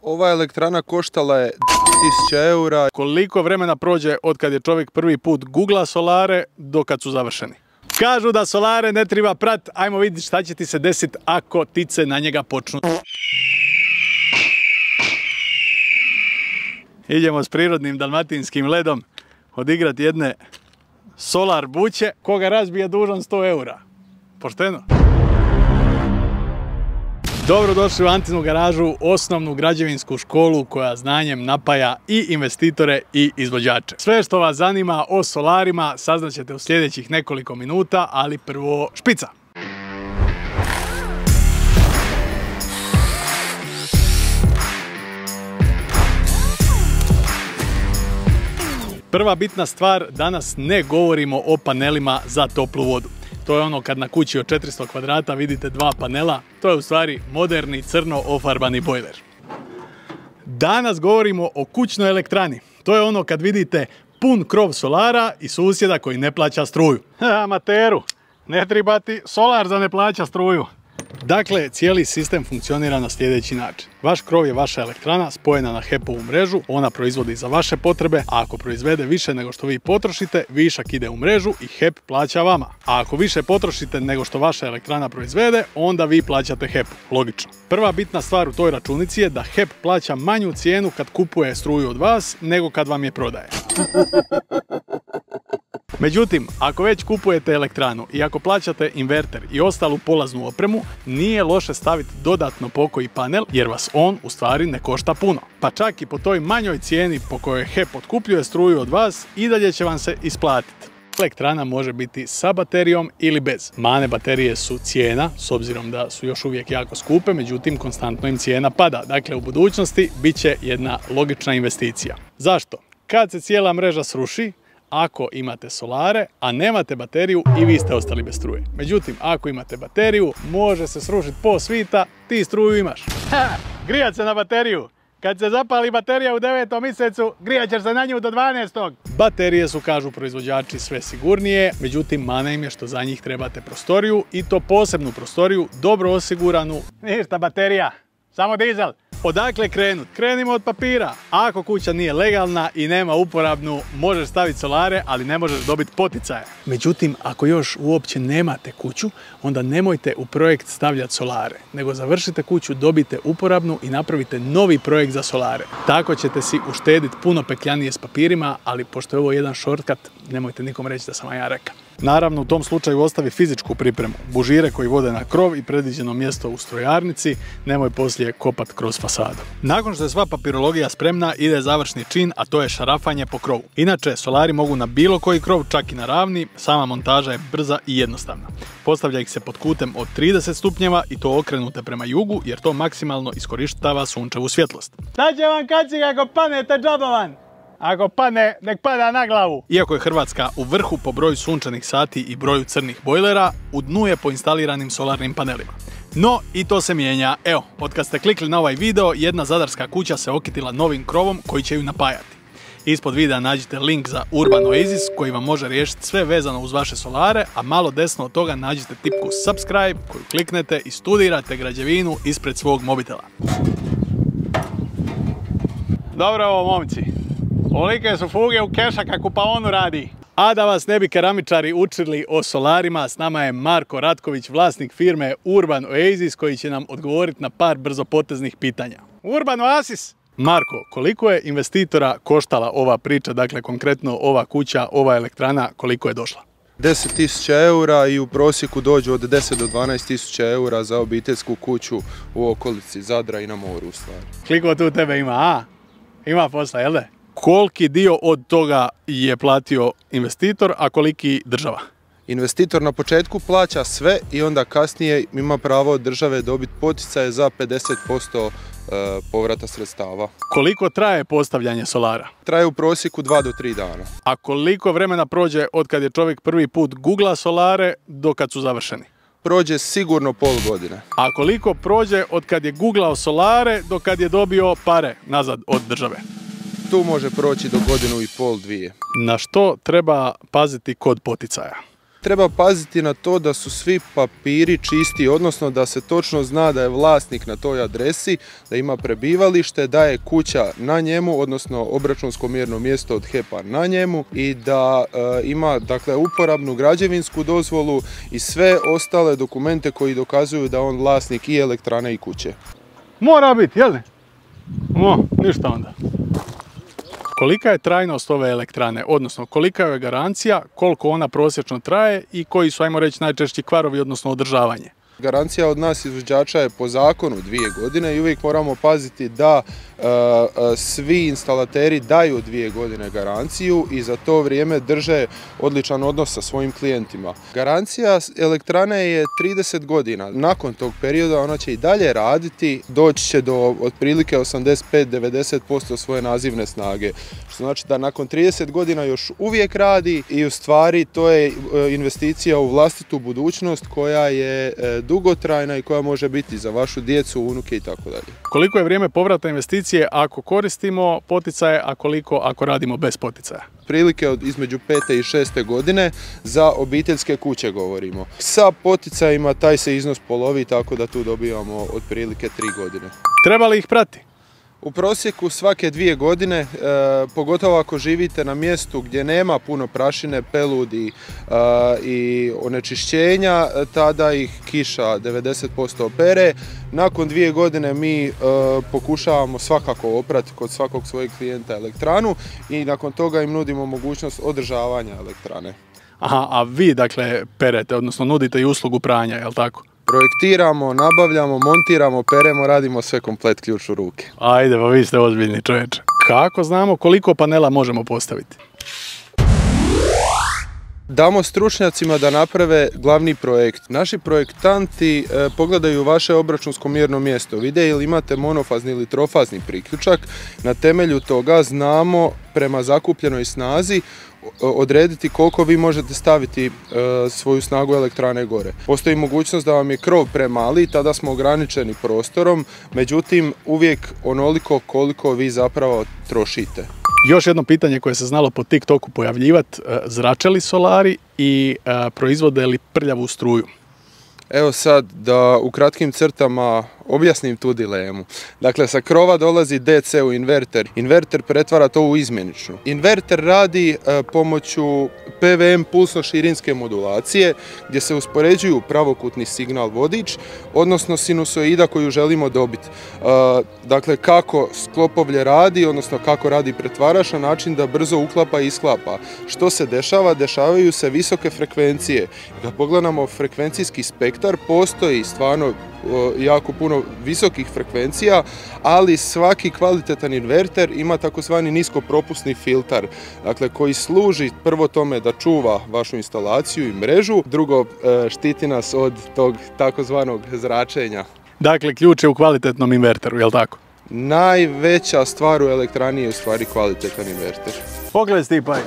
Ova elektrana koštala je 1000 eura. Koliko vremena prođe od kad je čovjek prvi put googla solare do kad su završeni? Kažu da solare ne treba prat, ajmo vidjeti šta će ti se desiti ako tice na njega počnu. Idemo s prirodnim dalmatinskim ledom odigrati jedne solar buće. Koga razbije dužan 100 eura. Pošteno? Dobrodošli u Antinu garažu, osnovnu građevinsku školu koja znanjem napaja i investitore i izvođače. Sve što vas zanima o solarima saznaćete u sljedećih nekoliko minuta, ali prvo špica. Prva bitna stvar, danas ne govorimo o panelima za toplu vodu. To je ono kad na kući od 400 kvadrata vidite dva panela, to je u stvari moderni crno ofarbani bojler. Danas govorimo o kućnoj elektrani. To je ono kad vidite pun krov solara i susjeda koji ne plaća struju. Amateru, ne treba ti solar za ne plaća struju. Dakle, cijeli sistem funkcionira na sljedeći način. Vaš krov je vaša elektrana spojena na HEP-ovu mrežu, ona proizvodi za vaše potrebe, a ako proizvede više nego što vi potrošite, višak ide u mrežu i HEP plaća vama. A ako više potrošite nego što vaša elektrana proizvede, onda vi plaćate HEP-u. Logično. Prva bitna stvar u toj računici je da HEP plaća manju cijenu kad kupuje struju od vas nego kad vam je prodaje. Međutim, ako već kupujete elektranu i ako plaćate inverter i ostalu polaznu opremu, nije loše staviti dodatno pokoji panel jer vas on u stvari ne košta puno. Pa čak i po toj manjoj cijeni po kojoj HEP otkupljuje struju od vas i dalje će vam se isplatiti. Elektrana može biti sa baterijom ili bez. Mane baterije su cijena, s obzirom da su još uvijek jako skupe, međutim konstantno im cijena pada. Dakle, u budućnosti bit će jedna logična investicija. Zašto? Kad se cijela mreža sruši, ako imate solare, a nemate bateriju i vi ste ostali bez struje. Međutim, ako imate bateriju, može se srušiti po svita, ti struju imaš. Grijat se na bateriju. Kad se zapali baterija u 9. mjesecu, grijat ćeš se na nju do 12. Baterije su, kažu proizvođači, sve sigurnije, međutim, mana im je što za njih trebate prostoriju i to posebnu prostoriju, dobro osiguranu. Ništa baterija, samo dizel. Odakle krenut? Krenimo od papira. Ako kuća nije legalna i nema uporabnu, možeš staviti solare, ali ne možeš dobiti poticaje. Međutim, ako još uopće nemate kuću, onda nemojte u projekt stavljati solare, nego završite kuću, dobite uporabnu i napravite novi projekt za solare. Tako ćete si uštediti puno pekljanije s papirima, ali pošto je ovo jedan shortcut, nemojte nikom reći da sam vam ja rekao. Naravno, u tom slučaju ostavi fizičku pripremu, bužire koji vode na krov i predviđeno mjesto u strojarnici, nemoj poslije kopat kroz fasadu. Nakon što je sva papirologija spremna, ide završni čin, a to je šarafanje po krovu. Inače, solari mogu na bilo koji krov, čak i na ravni, sama montaža je brza i jednostavna. Postavlja ih se pod kutem od 30 stupnjeva i to okrenute prema jugu, jer to maksimalno iskorištava sunčevu svjetlost. Sad će vam kaci kako panete džabovan! Ako padne, nek pada na glavu. Iako je Hrvatska u vrhu po broju sunčanih sati i broju crnih bojlera, u dnu je po instaliranim solarnim panelima. No, i to se mijenja. Evo, od kad ste klikli na ovaj video, jedna zadarska kuća se okitila novim krovom koji će ju napajati. Ispod videa nađite link za Urban Oasis koji vam može riješiti sve vezano uz vaše solare, a malo desno od toga nađite tipku subscribe koju kliknete i studirate građevinu ispred svog mobitela. Dobro ovo, momci. Olike su fuge u keša kako pa onu radi. A da vas ne bi keramičari učili o solarima, s nama je Marko Ratković, vlasnik firme Urban Oasis, koji će nam odgovoriti na par brzopoteznih pitanja. Urban Oasis! Marko, koliko je investitora koštala ova priča, dakle konkretno ova kuća, ova elektrana, koliko je došla? 10.000 eura i u prosjeku dođu od 10 do 12.000 eura za obiteljsku kuću u okolici Zadra i na moru u stvari. Koliko tu tebe ima, a? Ima posla, jel da? Koliki dio od toga je platio investitor, a koliki država? Investitor na početku plaća sve i onda kasnije ima pravo od države dobiti poticaje za 50% povrata sredstava. Koliko traje postavljanje solara? Traje u prosjeku 2 do 3 dana. A koliko vremena prođe od kad je čovjek prvi put googla solare do kad su završeni? Prođe sigurno pol godine. A koliko prođe od kad je googlao solare do kad je dobio pare nazad od države? Tu može proći do godinu i pol, dvije. Na što treba paziti kod poticaja? Treba paziti na to da su svi papiri čisti, odnosno da se točno zna da je vlasnik na toj adresi, da ima prebivalište, da je kuća na njemu, odnosno obračunsko mjerno mjesto od HEP-a na njemu i da ima dakle uporabnu građevinsku dozvolu i sve ostale dokumente koji dokazuju da je on vlasnik i elektrane i kuće. Mora biti, jel ne? Ništa onda. Kolika je trajnost ove elektrane, odnosno kolika je garancija, koliko ona prosječno traje i koji su, ajmo reći, najčešći kvarovi, odnosno održavanje? Garancija od nas izvođača je po zakonu 2 godine i uvijek moramo paziti da svi instalateri daju 2 godine garanciju i za to vrijeme drže odličan odnos sa svojim klijentima. Garancija elektrane je 30 godina. Nakon tog perioda ona će i dalje raditi, doći će do otprilike 85-90% svoje nazivne snage. Što znači da nakon 30 godina još uvijek radi i u stvari to je investicija u vlastitu budućnost koja je dugotrajna i koja može biti za vašu djecu, unuke i tako dalje. Koliko je vrijeme povrata investicije ako koristimo poticaje, a koliko ako radimo bez poticaja? Prilike između 5. i 6. godine za obiteljske kuće govorimo. Sa poticajima taj se iznos polovi tako da tu dobivamo otprilike 3 godine. Treba li ih prati? U prosjeku svake 2 godine, pogotovo ako živite na mjestu gdje nema puno prašine, peludi i onečišćenja, tada ih kiša 90% opere. Nakon 2 godine mi pokušavamo svakako oprati kod svakog svojeg klijenta elektranu i nakon toga im nudimo mogućnost održavanja elektrane. Aha, a vi dakle perete, odnosno nudite i uslugu pranja, je li tako? Projektiramo, nabavljamo, montiramo, peremo, radimo sve komplet ključ u ruke. Ajde, pa vi ste ozbiljni čovječe. Kako znamo koliko panela možemo postaviti? Damo stručnjacima da naprave glavni projekt. Naši projektanti pogledaju vaše obračunsko mjerno mjesto, vide ili imate monofazni ili trofazni priključak. Na temelju toga znamo prema zakupljenoj snazi odrediti koliko vi možete staviti svoju snagu elektrane gore. Postoji mogućnost da vam je krov premali, tada smo ograničeni prostorom, međutim uvijek onoliko koliko vi zapravo trošite. Još jedno pitanje koje se znalo po TikToku pojavljivati, zrače li solari i proizvode li prljavu struju? Evo sad da u kratkim crtama objasnim tu dilemu. Dakle, sa krova dolazi DC u inverter. Inverter pretvara to u izmjeničnu. Inverter radi pomoću PWM pulsno-širinske modulacije gdje se uspoređuju pravokutni signal vodič, odnosno sinusoida koju želimo dobiti. Dakle, kako sklopovlje radi, odnosno kako radi pretvarač na način da brzo uklapa i isklapa. Što se dešava? Dešavaju se visoke frekvencije. Kad pogledamo frekvencijski spektar, postoji stvarno jako puno visokih frekvencija, ali svaki kvalitetan inverter ima takozvani niskopropusni filtar, dakle koji služi prvo tome da čuva vašu instalaciju i mrežu, drugo štiti nas od tog takozvanog zračenja. Dakle, ključ je u kvalitetnom inverteru, je li tako? Najveća stvar u elektrani je u stvari kvalitetan inverter. Pogledaj Stipaj.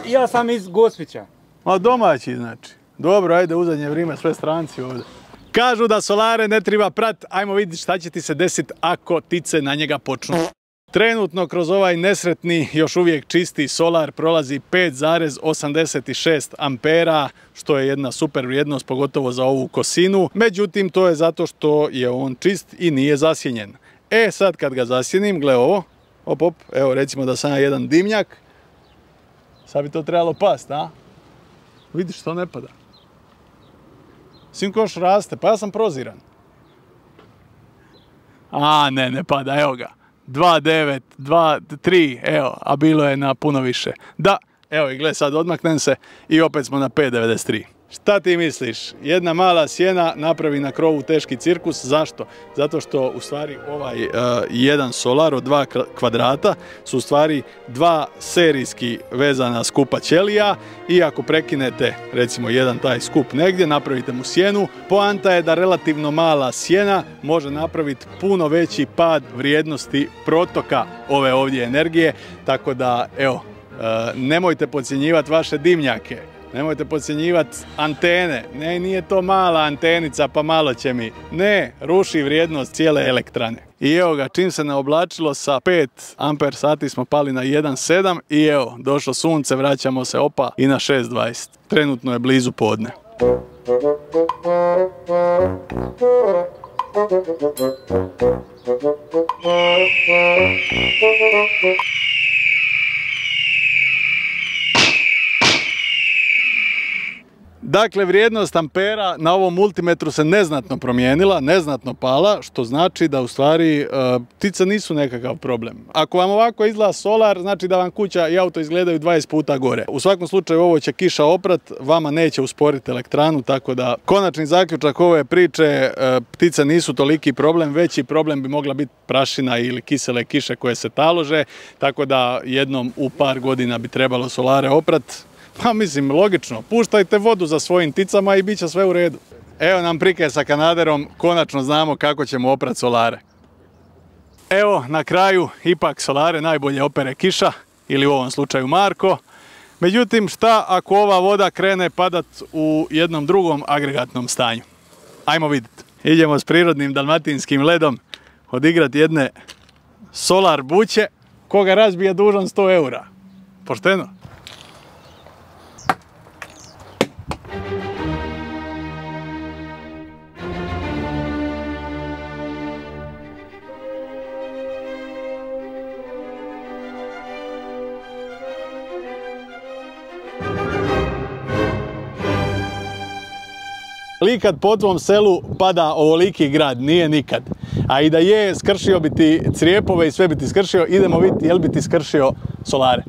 Ja sam iz Gospića. A domaći znači. Dobro, ajde u zadnje vrijeme sve stranci ovdje. Kažu da solare ne treba prat, ajmo vidjeti šta će ti se desiti ako tice na njega počnu. Trenutno kroz ovaj nesretni, još uvijek čisti solar prolazi 5,86 ampera, što je jedna super vrijednost, pogotovo za ovu kosinu. Međutim, to je zato što je on čist i nije zasjenjen. E sad kad ga zasjenim, gle ovo, op, evo recimo da sam jedan dimnjak, sad bi to trebalo past, a? Vidiš, to ne pada. Svim koš raste, pa ja sam proziran. A, ne pada, evo ga. 2,9, 2,3, evo, a bilo je na puno više. Da, evo i gle, sad odmaknem se i opet smo na 5,93. Šta ti misliš? Jedna mala sjena napravi na krovu teški cirkus. Zašto? Zato što u stvari ovaj jedan solar od 2 kvadrata su u stvari 2 serijski vezana skupa ćelija i ako prekinete recimo jedan taj skup negdje, napravite mu sjenu, poanta je da relativno mala sjena može napraviti puno veći pad vrijednosti protoka ove ovdje energije, tako da evo, nemojte podcjenjivati vaše dimnjake. Nemojte podcjenjivati antene. Ne, nije to mala antenica pa malo će mi. Ne, ruši vrijednost cijele elektrane. I evo ga, čim se naoblačilo sa 5 amper sati smo pali na 1,7 i evo, došlo sunce, vraćamo se opa i na 6,20. Trenutno je blizu podne. Dakle, vrijednost ampera na ovom multimetru se neznatno promijenila, neznatno pala, što znači da u stvari ptice nisu nekakav problem. Ako vam ovako izgleda solar, znači da vam kuća i auto izgledaju 20 puta gore. U svakom slučaju ovo će kiša oprat, vama neće usporiti elektranu, tako da konačni zaključak ove priče, ptice nisu toliki problem, veći problem bi mogla biti prašina ili kisele kiše koje se talože, tako da jednom u par godina bi trebalo solare oprat. Pa mislim, logično, puštajte vodu za svojim pticama i bit će sve u redu. Evo nam prike sa kanaderom, konačno znamo kako ćemo oprati solare. Evo, na kraju, ipak solare najbolje opere kiša, ili u ovom slučaju Marko. Međutim, šta ako ova voda krene padat u jednom drugom agregatnom stanju? Ajmo vidjeti. Idemo s prirodnim dalmatinskim ledom odigrati jedne solar buće. Koga razbije dužan 100 eura. Pošteno? Likad po tvom selu pada ovoliki grad, nije nikad. A i da je, skršio bi ti crijepove i sve bi ti skršio, idemo vidjeti jel bi ti skršio solare.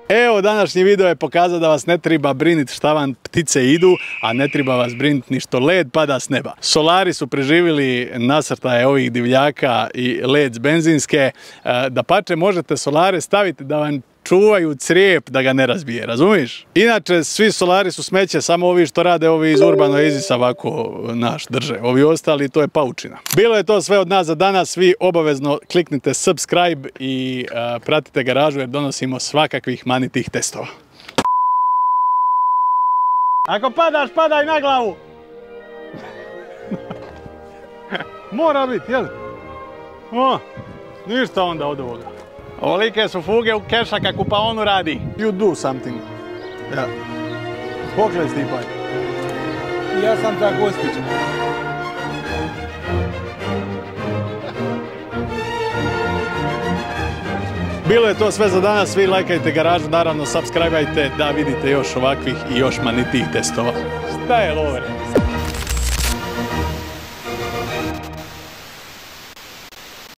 Evo, današnji video je pokazao da vas ne treba briniti šta vam ptice idu, a ne treba vas briniti ni što led pada s neba. Solari su preživjeli nasrtaje ovih divljaka i led s benzinske. Dapače, možete solare staviti da vam čuvaju crijep da ga ne razbije, razumiješ? Inače, svi solari su smeće, samo ovi što rade ovi iz Urbano Easysa ovako naš drže. Ovi ostali, to je paučina. Bilo je to sve od nas za danas, vi obavezno kliknite subscribe i pratite Garažu jer donosimo svakakvih manitih testova. Ako padaš, padaj na glavu! Mora biti, jel? O, ništa onda od ovoga. Ovolike su fuge u keša kako u paonu radi. You do something. Ja. Poklet stipaj. Ja sam za Gospića. Bilo je to sve za danas, vi lajkajte Garažu, naravno subscribeajte da vidite još ovakvih i još manitih testova. Šta je lovere?